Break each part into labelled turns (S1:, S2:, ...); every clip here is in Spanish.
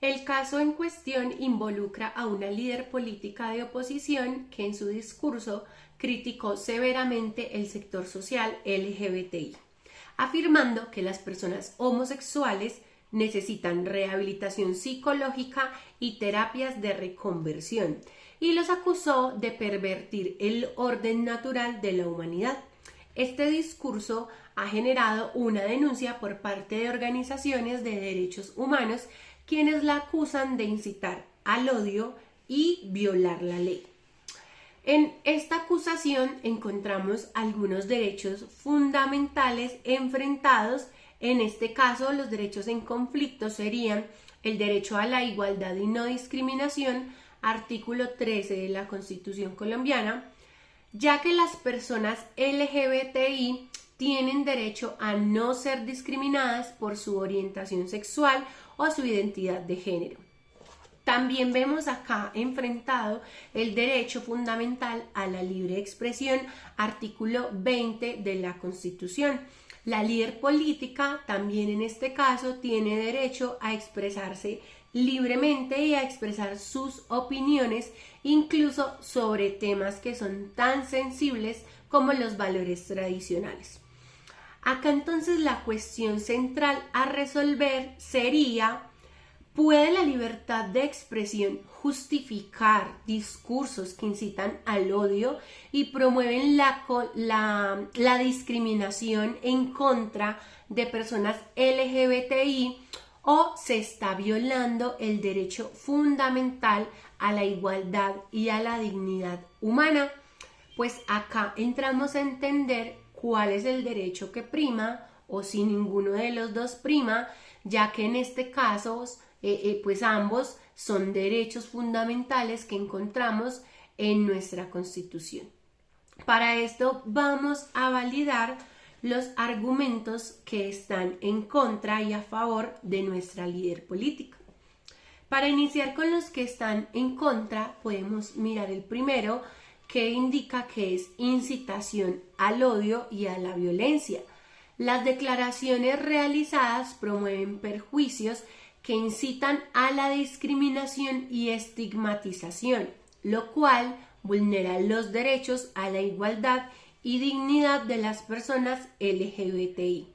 S1: El caso en cuestión involucra a una líder política de oposición que en su discurso criticó severamente el sector social LGBTI, afirmando que las personas homosexuales necesitan rehabilitación psicológica y terapias de reconversión, y los acusó de pervertir el orden natural de la humanidad. Este discurso ha generado una denuncia por parte de organizaciones de derechos humanos, quienes la acusan de incitar al odio y violar la ley. En esta acusación encontramos algunos derechos fundamentales enfrentados. En este caso, los derechos en conflicto serían el derecho a la igualdad y no discriminación, artículo 13 de la Constitución colombiana, ya que las personas LGBTI tienen derecho a no ser discriminadas por su orientación sexual o su identidad de género. También vemos acá enfrentado el derecho fundamental a la libre expresión, artículo 20 de la Constitución. La líder política también en este caso tiene derecho a expresarse libremente y a expresar sus opiniones, incluso sobre temas que son tan sensibles como los valores tradicionales. Acá entonces la cuestión central a resolver sería: ¿puede la libertad de expresión justificar discursos que incitan al odio y promueven la discriminación en contra de personas LGBTI, o se está violando el derecho fundamental a la igualdad y a la dignidad humana? Pues acá entramos a entender cuál es el derecho que prima, o si ninguno de los dos prima, ya que en este caso pues ambos son derechos fundamentales que encontramos en nuestra Constitución. Para esto vamos a validar los argumentos que están en contra y a favor de nuestra líder política. Para iniciar con los que están en contra, podemos mirar el primero, que indica que es incitación al odio y a la violencia. Las declaraciones realizadas promueven perjuicios que incitan a la discriminación y estigmatización, lo cual vulnera los derechos a la igualdad y dignidad de las personas LGBTI.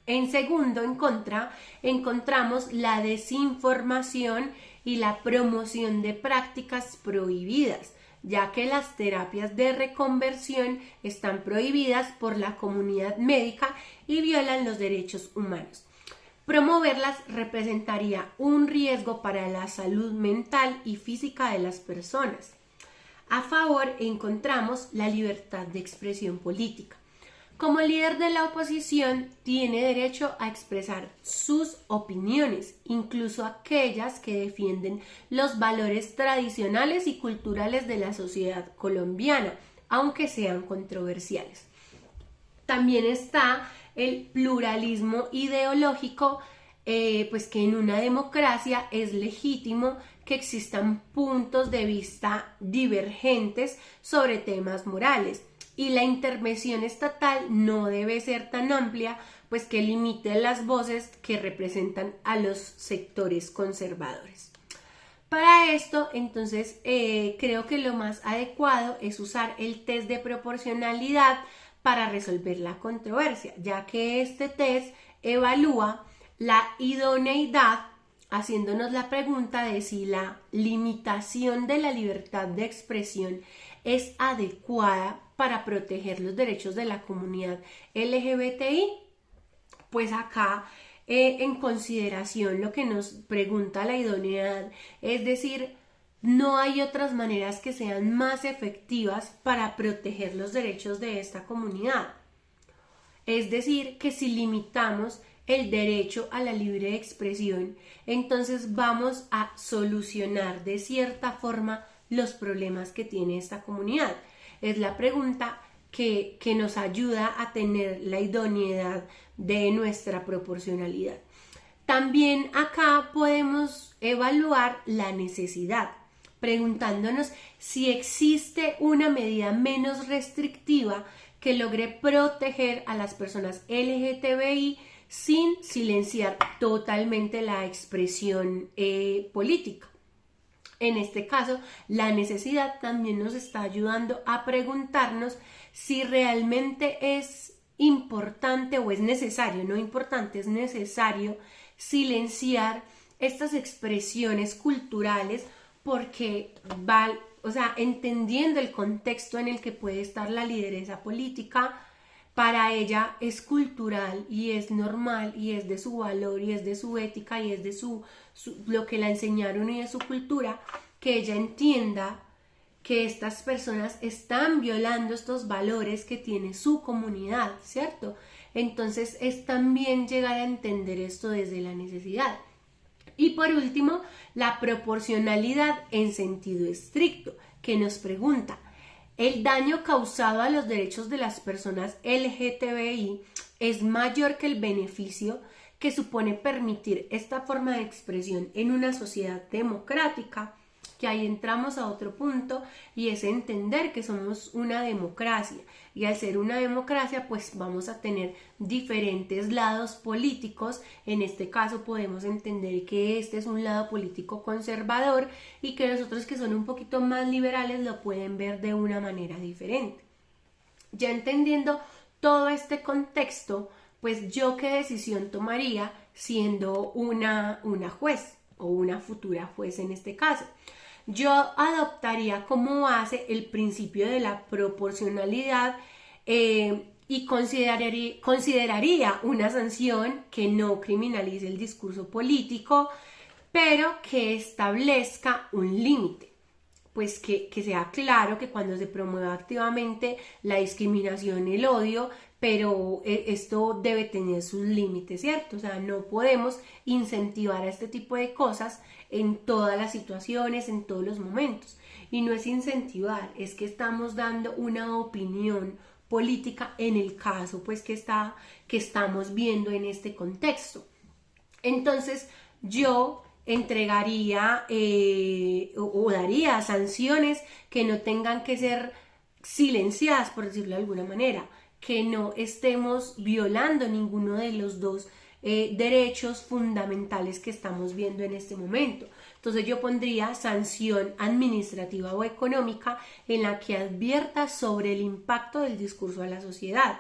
S1: En segundo, en contra, encontramos la desinformación y la promoción de prácticas prohibidas, ya que las terapias de reconversión están prohibidas por la comunidad médica y violan los derechos humanos. Promoverlas representaría un riesgo para la salud mental y física de las personas. A favor encontramos la libertad de expresión política. Como líder de la oposición, tiene derecho a expresar sus opiniones, incluso aquellas que defienden los valores tradicionales y culturales de la sociedad colombiana, aunque sean controversiales. También está el pluralismo ideológico, pues que en una democracia es legítimo que existan puntos de vista divergentes sobre temas morales, y la intervención estatal no debe ser tan amplia, pues que limite las voces que representan a los sectores conservadores. Para esto, entonces, creo que lo más adecuado es usar el test de proporcionalidad para resolver la controversia, ya que este test evalúa la idoneidad, haciéndonos la pregunta de si la limitación de la libertad de expresión es adecuada para proteger los derechos de la comunidad LGBTI. Pues acá en consideración lo que nos pregunta la idoneidad, es decir, no hay otras maneras que sean más efectivas para proteger los derechos de esta comunidad. Es decir, que si limitamos el derecho a la libre expresión, entonces vamos a solucionar de cierta forma los problemas que tiene esta comunidad. Es la pregunta que nos ayuda a tener la idoneidad de nuestra proporcionalidad. También acá podemos evaluar la necesidad, preguntándonos si existe una medida menos restrictiva que logre proteger a las personas LGTBI sin silenciar totalmente la expresión política. En este caso, la necesidad también nos está ayudando a preguntarnos si realmente es importante o es necesario, no importante, es necesario silenciar estas expresiones culturales porque entendiendo el contexto en el que puede estar la lideresa política, para ella es cultural y es normal y es de su valor y es de su ética y es de lo que la enseñaron y de su cultura, que ella entienda que estas personas están violando estos valores que tiene su comunidad, ¿cierto? Entonces es también llegar a entender esto desde la necesidad. Y por último, la proporcionalidad en sentido estricto, que nos pregunta, ¿el daño causado a los derechos de las personas LGTBI es mayor que el beneficio que supone permitir esta forma de expresión en una sociedad democrática? Que ahí entramos a otro punto y es entender que somos una democracia y al ser una democracia pues vamos a tener diferentes lados políticos. En este caso podemos entender que este es un lado político conservador y que los otros que son un poquito más liberales lo pueden ver de una manera diferente. Ya entendiendo todo este contexto, pues yo qué decisión tomaría siendo una juez o una futura juez en este caso. Yo adoptaría como base el principio de la proporcionalidad y consideraría una sanción que no criminalice el discurso político, pero que establezca un límite. Pues que sea claro que cuando se promueva activamente la discriminación y el odio, pero esto debe tener sus límites, ¿cierto? O sea, no podemos incentivar a este tipo de cosas en todas las situaciones, en todos los momentos. Y no es incentivar, es que estamos dando una opinión política en el caso pues que estamos viendo en este contexto. Entonces, yo entregaría o daría sanciones que no tengan que ser silenciadas, por decirlo de alguna manera, que no estemos violando ninguno de los dos derechos fundamentales que estamos viendo en este momento. Entonces yo pondría sanción administrativa o económica en la que advierta sobre el impacto del discurso a la sociedad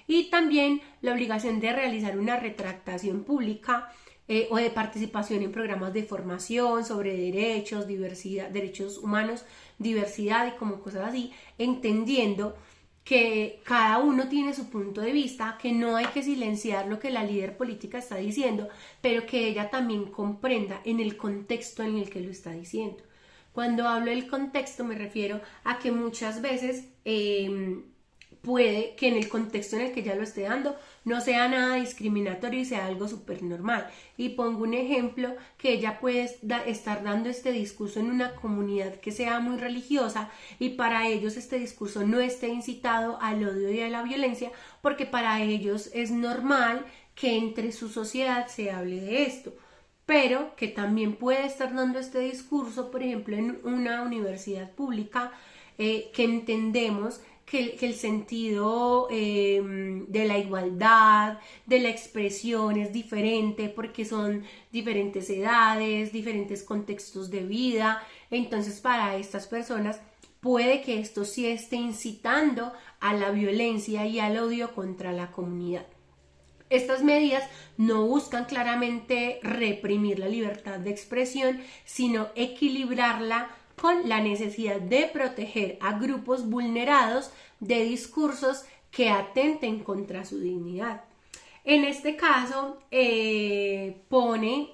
S1: y también la obligación de realizar una retractación pública o de participación en programas de formación sobre derechos, diversidad, derechos humanos, diversidad y como cosas así, entendiendo que cada uno tiene su punto de vista, que no hay que silenciar lo que la líder política está diciendo, pero que ella también comprenda en el contexto en el que lo está diciendo. Cuando hablo del contexto me refiero a que muchas veces puede que en el contexto en el que ella lo esté dando no sea nada discriminatorio y sea algo súper normal. Y pongo un ejemplo que ella puede estar dando este discurso en una comunidad que sea muy religiosa y para ellos este discurso no esté incitado al odio y a la violencia porque para ellos es normal que entre su sociedad se hable de esto. Pero que también puede estar dando este discurso, por ejemplo, en una universidad pública que entendemos que el sentido de la igualdad, de la expresión es diferente porque son diferentes edades, diferentes contextos de vida. Entonces, para estas personas puede que esto sí esté incitando a la violencia y al odio contra la comunidad. Estas medidas no buscan claramente reprimir la libertad de expresión, sino equilibrarla con la necesidad de proteger a grupos vulnerados de discursos que atenten contra su dignidad. En este caso, pone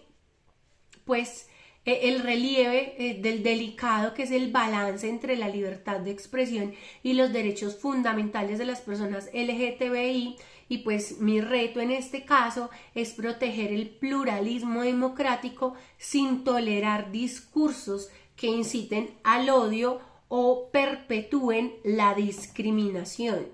S1: pues el relieve del delicado que es el balance entre la libertad de expresión y los derechos fundamentales de las personas LGTBI y pues mi reto en este caso es proteger el pluralismo democrático sin tolerar discursos que inciten al odio o perpetúen la discriminación.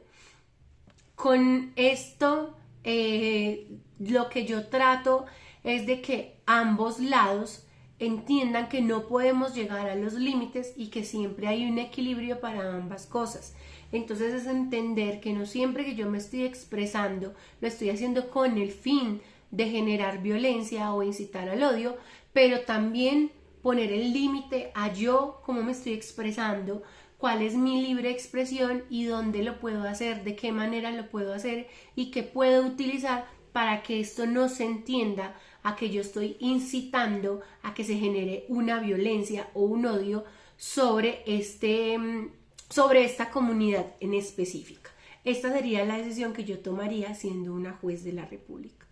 S1: Con esto lo que yo trato es de que ambos lados entiendan que no podemos llegar a los límites y que siempre hay un equilibrio para ambas cosas. Entonces es entender que no siempre que yo me estoy expresando lo estoy haciendo con el fin de generar violencia o incitar al odio, pero también poner el límite a yo, cómo me estoy expresando, cuál es mi libre expresión y dónde lo puedo hacer, de qué manera lo puedo hacer y qué puedo utilizar para que esto no se entienda a que yo estoy incitando a que se genere una violencia o un odio sobre esta comunidad en específica. Esta sería la decisión que yo tomaría siendo una juez de la República.